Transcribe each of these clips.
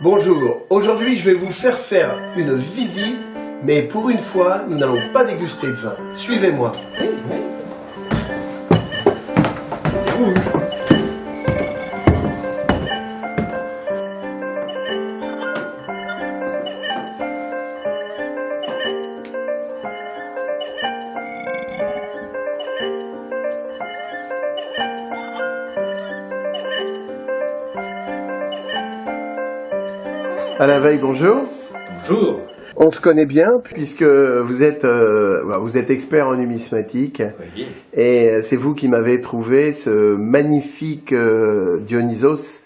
Bonjour, aujourd'hui je vais vous faire une visite, mais pour une fois, nous n'allons pas déguster de vin. Suivez-moi. Alain Veil, bonjour. Bonjour. On se connaît bien puisque vous êtes expert en numismatique. Oui. Et c'est vous qui m'avez trouvé ce magnifique Dionysos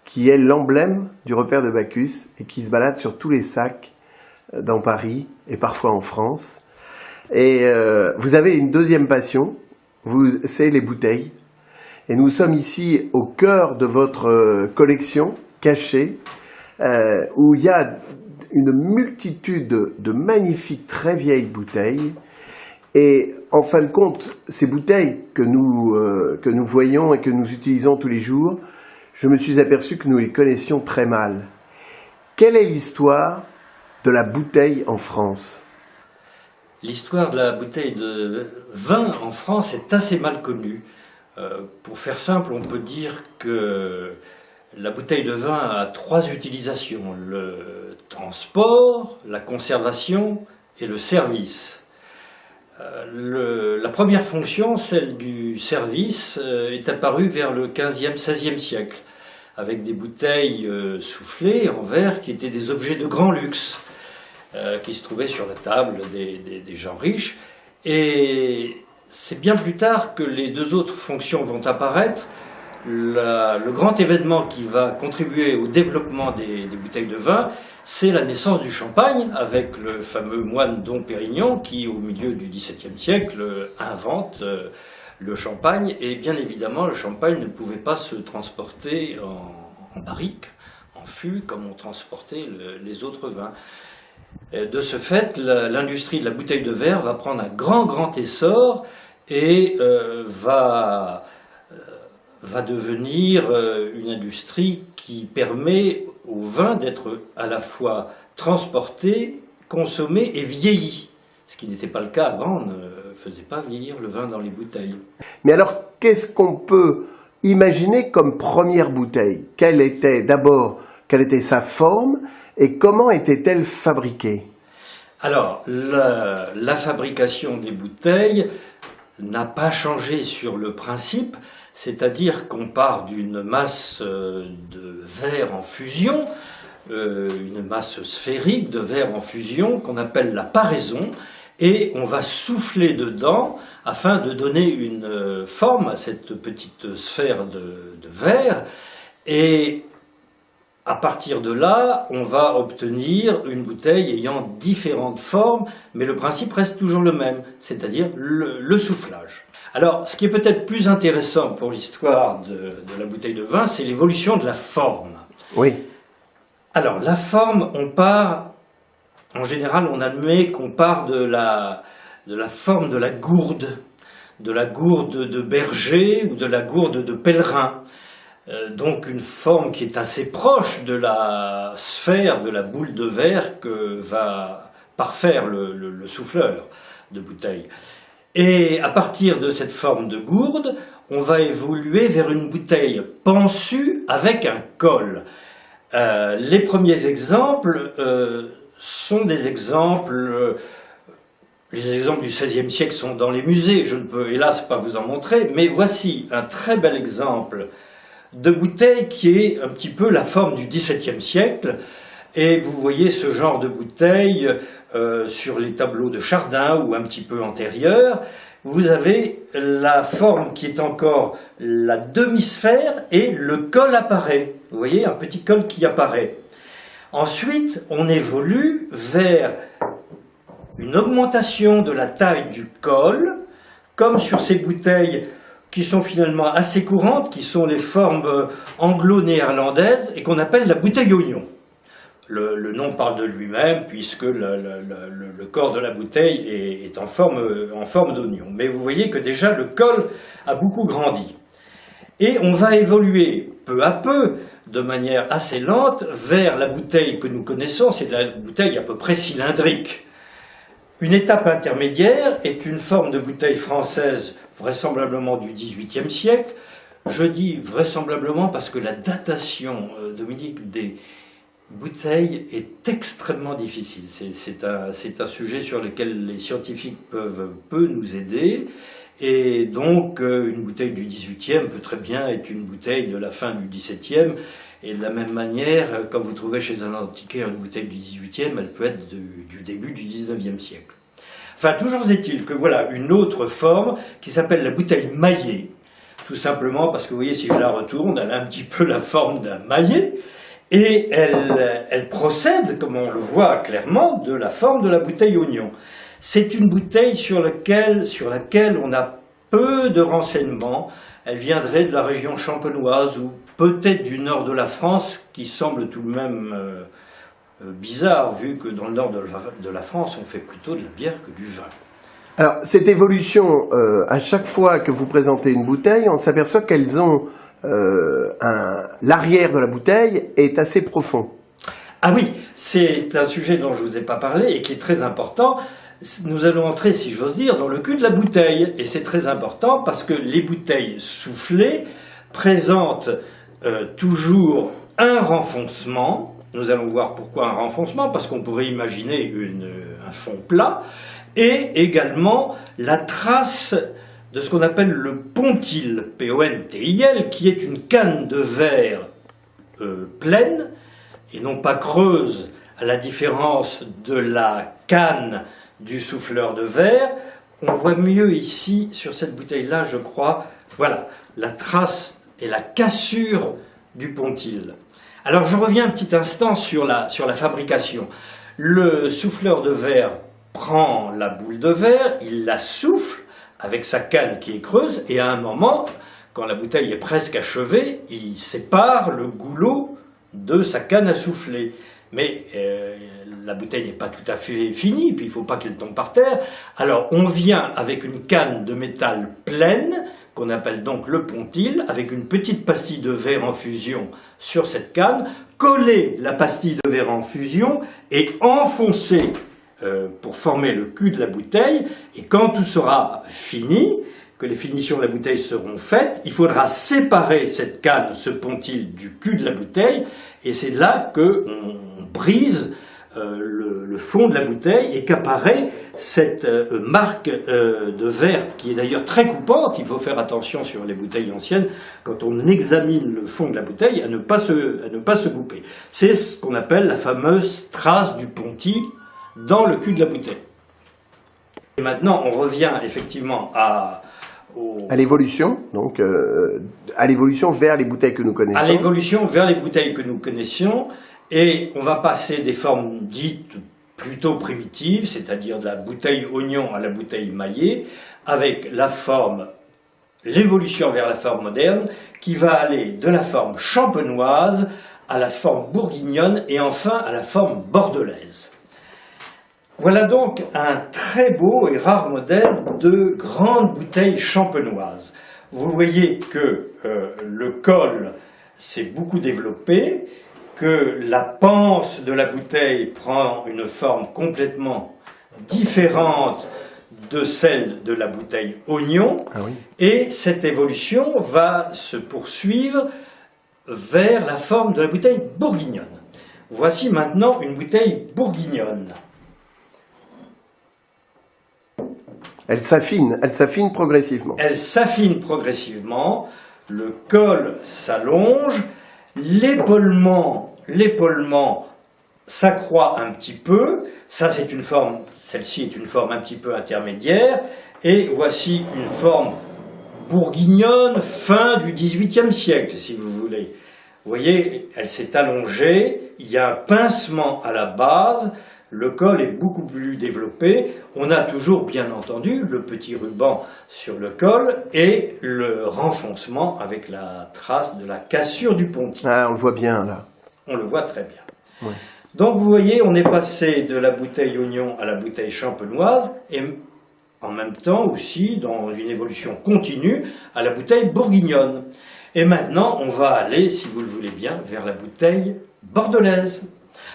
qui est l'emblème du repère de Bacchus et qui se balade sur tous les sacs dans Paris et parfois en France. Et vous avez une deuxième passion, c'est les bouteilles. Et nous sommes ici au cœur de votre collection cachée où il y a une multitude de magnifiques très vieilles bouteilles. Et en fin de compte, ces bouteilles que nous voyons et que nous utilisons tous les jours, je me suis aperçu que nous les connaissions très mal. Quelle est l'histoire de la bouteille en France ? L'histoire de la bouteille de vin en France est assez mal connue. Pour faire simple, on peut dire que la bouteille de vin a trois utilisations: le transport, la conservation et le service. La première fonction, celle du service, est apparue vers le 15e, 16e siècle, avec des bouteilles soufflées en verre qui étaient des objets de grand luxe, qui se trouvaient sur la table des gens riches. Et c'est bien plus tard que les deux autres fonctions vont apparaître. Le grand événement qui va contribuer au développement des bouteilles de vin, c'est la naissance du champagne, avec le fameux moine Dom Pérignon qui, au milieu du XVIIe siècle, invente le champagne. Et bien évidemment, le champagne ne pouvait pas se transporter en barrique, en fût, comme on transportait les autres vins. De ce fait, l'industrie de la bouteille de verre va prendre un grand essor et va devenir une industrie qui permet au vin d'être à la fois transporté, consommé et vieilli. Ce qui n'était pas le cas avant, on ne faisait pas vieillir le vin dans les bouteilles. Mais alors, qu'est-ce qu'on peut imaginer comme première bouteille ? Quelle était sa forme et comment était-elle fabriquée ? Alors, la fabrication des bouteilles n'a pas changé sur le principe, c'est-à-dire qu'on part d'une masse de verre en fusion, une masse sphérique de verre en fusion qu'on appelle la paraison, et on va souffler dedans afin de donner une forme à cette petite sphère de verre. Et à partir de là, on va obtenir une bouteille ayant différentes formes, mais le principe reste toujours le même, c'est-à-dire le soufflage. Alors, ce qui est peut-être plus intéressant pour l'histoire de la bouteille de vin, c'est l'évolution de la forme. Oui. Alors, la forme, en général, on admet qu'on part de la forme de la gourde de berger ou de la gourde de pèlerin. Donc une forme qui est assez proche de la sphère, de la boule de verre que va parfaire le souffleur de bouteille. Et à partir de cette forme de gourde, on va évoluer vers une bouteille pensue avec un col. Les premiers exemples sont des exemples... Les exemples du XVIe siècle sont dans les musées, je ne peux hélas pas vous en montrer, mais voici un très bel exemple de bouteille qui est un petit peu la forme du XVIIe siècle. Et vous voyez ce genre de bouteille sur les tableaux de Chardin ou un petit peu antérieurs. Vous avez la forme qui est encore la demi-sphère et le col apparaît. Vous voyez, un petit col qui apparaît. Ensuite, on évolue vers une augmentation de la taille du col, comme sur ces bouteilles qui sont finalement assez courantes, qui sont les formes anglo-néerlandaises et qu'on appelle la bouteille oignon. Le nom parle de lui-même puisque le corps de la bouteille est en forme d'oignon. Mais vous voyez que déjà le col a beaucoup grandi. Et on va évoluer peu à peu, de manière assez lente, vers la bouteille que nous connaissons, c'est la bouteille à peu près cylindrique. Une étape intermédiaire est une forme de bouteille française, vraisemblablement du XVIIIe siècle. Je dis vraisemblablement parce que la datation, Dominique, des bouteilles est extrêmement difficile. C'est un sujet sur lequel les scientifiques peuvent peu nous aider. Et donc, une bouteille du XVIIIe peut très bien être une bouteille de la fin du XVIIe. Et de la même manière, quand vous trouvez chez un antiquaire une bouteille du XVIIIe, elle peut être du début du XIXe siècle. Enfin, toujours est-il que voilà une autre forme qui s'appelle la bouteille maillée. Tout simplement parce que, vous voyez, si je la retourne, elle a un petit peu la forme d'un maillet. Et elle procède, comme on le voit clairement, de la forme de la bouteille oignon. C'est une bouteille sur laquelle on a peu de renseignements. Elle viendrait de la région champenoise ou peut-être du nord de la France, qui semble tout de même bizarre, vu que dans le nord de la France, on fait plutôt de la bière que du vin. Alors, cette évolution, à chaque fois que vous présentez une bouteille, on s'aperçoit qu'elles ont l'arrière de la bouteille est assez profond. Ah oui, c'est un sujet dont je ne vous ai pas parlé et qui est très important. Nous allons entrer, si j'ose dire, dans le cul de la bouteille. Et c'est très important parce que les bouteilles soufflées présentent toujours un renfoncement. Nous allons voir pourquoi un renfoncement, parce qu'on pourrait imaginer un fond plat. Et également la trace de ce qu'on appelle le pontil, P-O-N-T-I-L, qui est une canne de verre pleine, et non pas creuse, à la différence de la canne du souffleur de verre. On voit mieux ici, sur cette bouteille-là, je crois, voilà, la trace et la cassure du pontil. Alors je reviens un petit instant sur la fabrication. Le souffleur de verre prend la boule de verre, il la souffle avec sa canne qui est creuse, et à un moment, quand la bouteille est presque achevée, il sépare le goulot de sa canne à souffler. Mais la bouteille n'est pas tout à fait finie, puis il ne faut pas qu'elle tombe par terre. Alors on vient avec une canne de métal pleine, qu'on appelle donc le pontil, avec une petite pastille de verre en fusion sur cette canne, coller la pastille de verre en fusion et enfoncer pour former le cul de la bouteille. Et quand tout sera fini, que les finitions de la bouteille seront faites, il faudra séparer cette canne, ce pontil, du cul de la bouteille, et c'est là qu'on brise le fond de la bouteille et qu'apparaît cette marque de verte, qui est d'ailleurs très coupante. Il faut faire attention sur les bouteilles anciennes, quand on examine le fond de la bouteille, à ne pas se couper. C'est ce qu'on appelle la fameuse trace du pontil dans le cul de la bouteille. Et maintenant, on revient effectivement à l'évolution, donc à l'évolution vers les bouteilles que nous connaissons. À l'évolution vers les bouteilles que nous connaissions, et on va passer des formes dites plutôt primitives, c'est-à-dire de la bouteille oignon à la bouteille maillée, avec l'évolution vers la forme moderne, qui va aller de la forme champenoise à la forme bourguignonne et enfin à la forme bordelaise. Voilà donc un très beau et rare modèle de grande bouteille champenoise. Vous voyez que le col s'est beaucoup développé, que la panse de la bouteille prend une forme complètement différente de celle de la bouteille oignon, et cette évolution va se poursuivre vers la forme de la bouteille bourguignonne. Voici maintenant une bouteille bourguignonne. Elle s'affine progressivement. Elle s'affine progressivement, le col s'allonge, l'épaulement s'accroît un petit peu. Celle-ci est une forme un petit peu intermédiaire, et voici une forme bourguignonne fin du XVIIIe siècle, si vous voulez. Vous voyez, elle s'est allongée, il y a un pincement à la base. Le col est beaucoup plus développé. On a toujours, bien entendu, le petit ruban sur le col et le renfoncement avec la trace de la cassure du pontil. Ah, on le voit bien, là. On le voit très bien. Ouais. Donc, vous voyez, on est passé de la bouteille oignon à la bouteille champenoise et en même temps aussi, dans une évolution continue, à la bouteille bourguignonne. Et maintenant, on va aller, si vous le voulez bien, vers la bouteille bordelaise.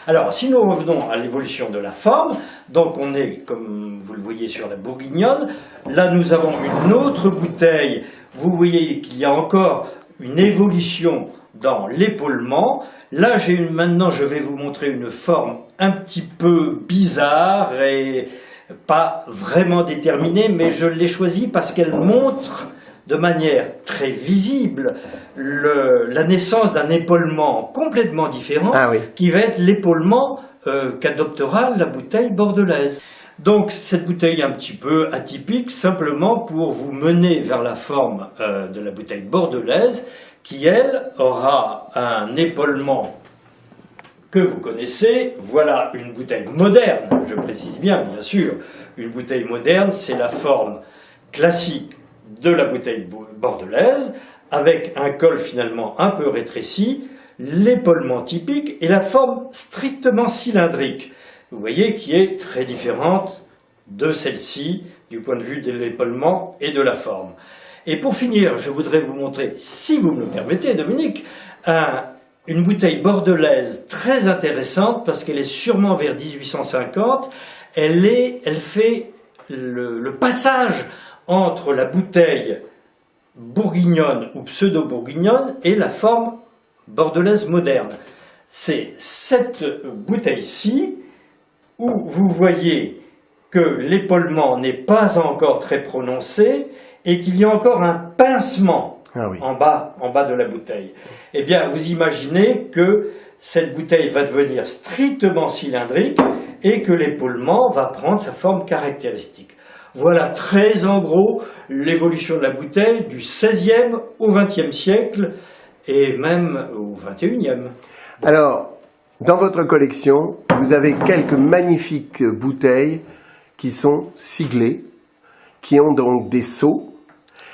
Alors, si nous revenons à l'évolution de la forme, donc on est, comme vous le voyez, sur la bourguignonne. Là, nous avons une autre bouteille. Vous voyez qu'il y a encore une évolution dans l'épaulement. Là, maintenant, je vais vous montrer une forme un petit peu bizarre et pas vraiment déterminée, mais je l'ai choisie parce qu'elle montre de manière très visible la naissance d'un épaulement complètement différent, qui va être l'épaulement qu'adoptera la bouteille bordelaise. Donc cette bouteille est un petit peu atypique, simplement pour vous mener vers la forme de la bouteille bordelaise, qui elle aura un épaulement que vous connaissez. Voilà une bouteille moderne, je précise bien sûr, une bouteille moderne, c'est la forme classique de la bouteille bordelaise, avec un col finalement un peu rétréci, l'épaulement typique et la forme strictement cylindrique, vous voyez, qui est très différente de celle-ci du point de vue de l'épaulement et de la forme. Et pour finir, je voudrais vous montrer, si vous me le permettez, Dominique, une bouteille bordelaise très intéressante, parce qu'elle est sûrement vers 1850, elle fait le passage entre la bouteille bourguignonne ou pseudo-bourguignonne et la forme bordelaise moderne. C'est cette bouteille-ci où vous voyez que l'épaulement n'est pas encore très prononcé et qu'il y a encore un pincement en bas de la bouteille. Eh bien, vous imaginez que cette bouteille va devenir strictement cylindrique et que l'épaulement va prendre sa forme caractéristique. Voilà très en gros l'évolution de la bouteille du XVIe au XXe siècle et même au XXIe. Alors, dans votre collection, vous avez quelques magnifiques bouteilles qui sont siglées, qui ont donc des sceaux.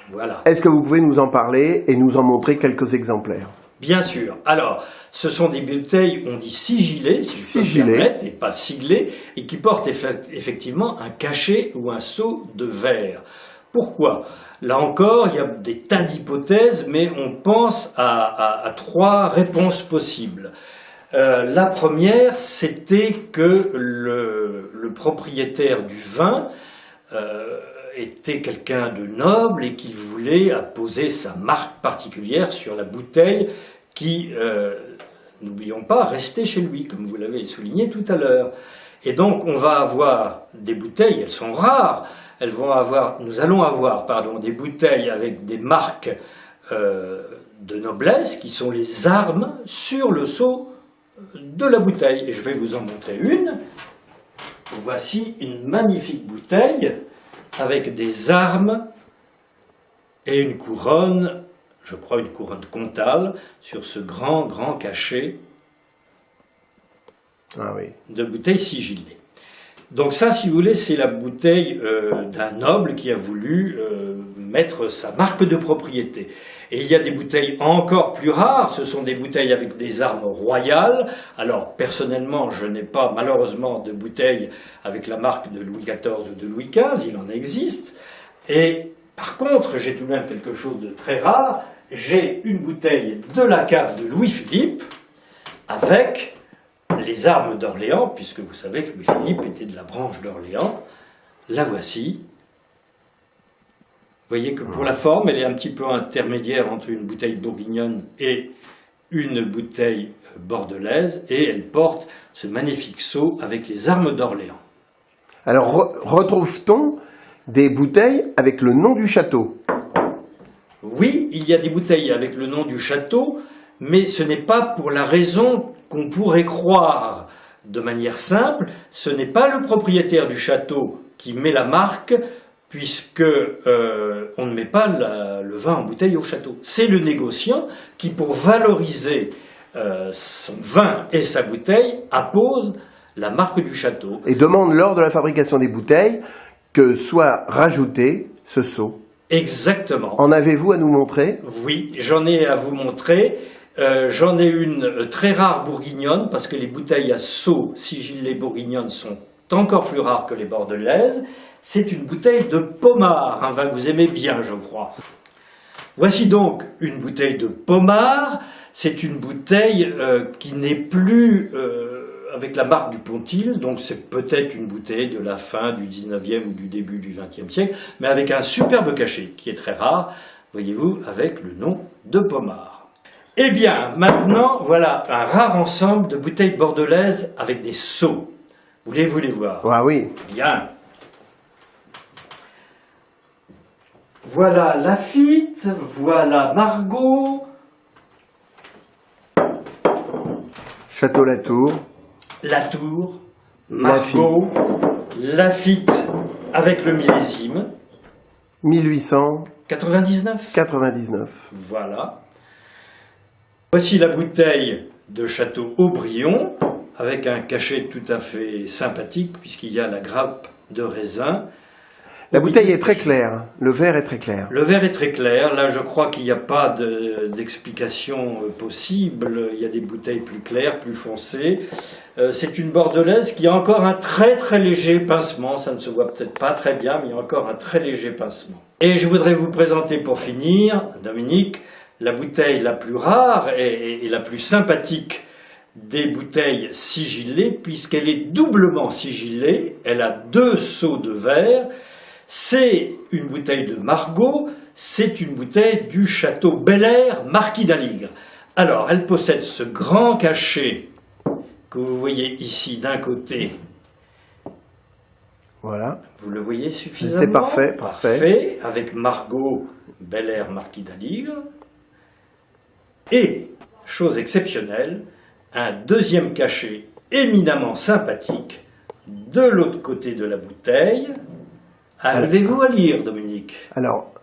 Voilà. Est-ce que vous pouvez nous en parler et nous en montrer quelques exemplaires? Bien sûr. Alors, ce sont des bouteilles, on dit sigillées, si je peux me permettre, et pas siglées, et qui portent effectivement un cachet ou un sceau de verre. Pourquoi? Là encore, il y a des tas d'hypothèses, mais on pense à trois réponses possibles. La première, c'était que le propriétaire du vin était quelqu'un de noble et qui voulait apposer sa marque particulière sur la bouteille qui, n'oublions pas, restait chez lui, comme vous l'avez souligné tout à l'heure. Et donc on va avoir des bouteilles, elles sont rares, nous allons avoir des bouteilles avec des marques de noblesse qui sont les armes sur le sceau de la bouteille. Et je vais vous en montrer une. Voici une magnifique bouteille avec des armes et une couronne, je crois une couronne comtale, sur ce grand cachet de bouteille sigillée. Donc ça, si vous voulez, c'est la bouteille d'un noble qui a voulu mettre sa marque de propriété. Et il y a des bouteilles encore plus rares, ce sont des bouteilles avec des armes royales. Alors, personnellement, je n'ai pas, malheureusement, de bouteille avec la marque de Louis XIV ou de Louis XV, il en existe. Et par contre, j'ai tout de même quelque chose de très rare, j'ai une bouteille de la cave de Louis-Philippe avec les armes d'Orléans, puisque vous savez que Louis-Philippe était de la branche d'Orléans. La voici. Vous voyez que pour la forme, elle est un petit peu intermédiaire entre une bouteille bourguignonne et une bouteille bordelaise, et elle porte ce magnifique sceau avec les armes d'Orléans. Alors, retrouve-t-on des bouteilles avec le nom du château? Oui, il y a des bouteilles avec le nom du château, mais ce n'est pas pour la raison qu'on pourrait croire de manière simple. Ce n'est pas le propriétaire du château qui met la marque, puisque on ne met pas le vin en bouteille au château. C'est le négociant qui, pour valoriser son vin et sa bouteille, appose la marque du château. Et demande lors de la fabrication des bouteilles que soit rajouté ce sceau. Exactement. En avez-vous à nous montrer? Oui, j'en ai à vous montrer. J'en ai une très rare bourguignonne, parce que les bouteilles à sceau sigillées bourguignonnes sont encore plus rares que les bordelaises. C'est une bouteille de Pommard, un vin que vous aimez bien, je crois. Voici donc une bouteille de Pommard. C'est une bouteille qui n'est plus avec la marque du Pontil, donc c'est peut-être une bouteille de la fin du 19e ou du début du 20e siècle, mais avec un superbe cachet qui est très rare, voyez-vous, avec le nom de Pommard. Eh bien, maintenant, voilà un rare ensemble de bouteilles bordelaises avec des seaux. Voulez-vous les voir? Ah oui. Bien. Voilà Lafitte, voilà Margaux, Château Latour. Latour, Margaux, Lafitte avec le millésime. 1899. 99. Voilà. Voici la bouteille de Château Aubryon avec un cachet tout à fait sympathique puisqu'il y a la grappe de raisin. La bouteille est très claire, le verre est très clair. Le verre est très clair, là je crois qu'il n'y a pas d'explication possible, il y a des bouteilles plus claires, plus foncées. C'est une bordelaise qui a encore un très très léger pincement, ça ne se voit peut-être pas très bien, mais il y a encore un très léger pincement. Et je voudrais vous présenter pour finir, Dominique, la bouteille la plus rare et la plus sympathique des bouteilles sigillées, puisqu'elle est doublement sigillée, elle a 2 seaux de verre. C'est une bouteille de Margaux, c'est une bouteille du château Bel-Air, marquis d'Aligre. Alors, elle possède ce grand cachet que vous voyez ici d'un côté. Voilà. Vous le voyez suffisamment? C'est parfait, Parfait, avec Margaux, Bel-Air, marquis d'Aligre. Et, chose exceptionnelle, un deuxième cachet éminemment sympathique de l'autre côté de la bouteille. Arrivez-vous à lire, Dominique? Alors,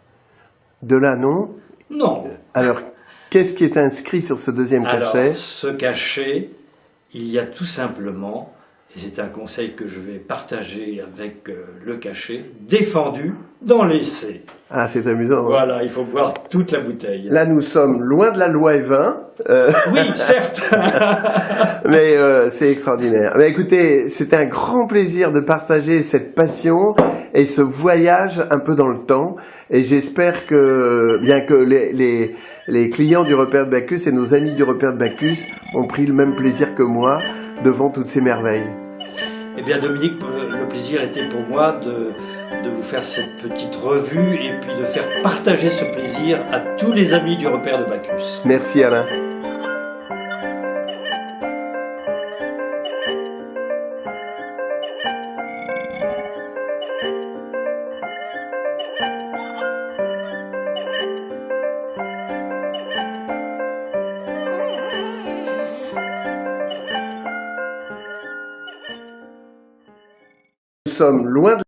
de là, non. Non. Alors, qu'est-ce qui est inscrit sur ce deuxième cachet? Alors, ce cachet, il y a tout simplement, et c'est un conseil que je vais partager avec le cachet, défendu dans l'essai. Ah, c'est amusant. Voilà, il faut boire toute la bouteille. Là, nous sommes loin de la loi Evin. Oui, certes. Mais c'est extraordinaire. Mais écoutez, c'était un grand plaisir de partager cette passion et ce voyage un peu dans le temps. Et j'espère que, bien que les clients du repère de Bacchus et nos amis du repère de Bacchus ont pris le même plaisir que moi devant toutes ces merveilles. Eh bien, Dominique, le plaisir était pour moi de vous faire cette petite revue et puis de faire partager ce plaisir à tous les amis du repère de Bacchus. Merci Alain. Nous sommes loin de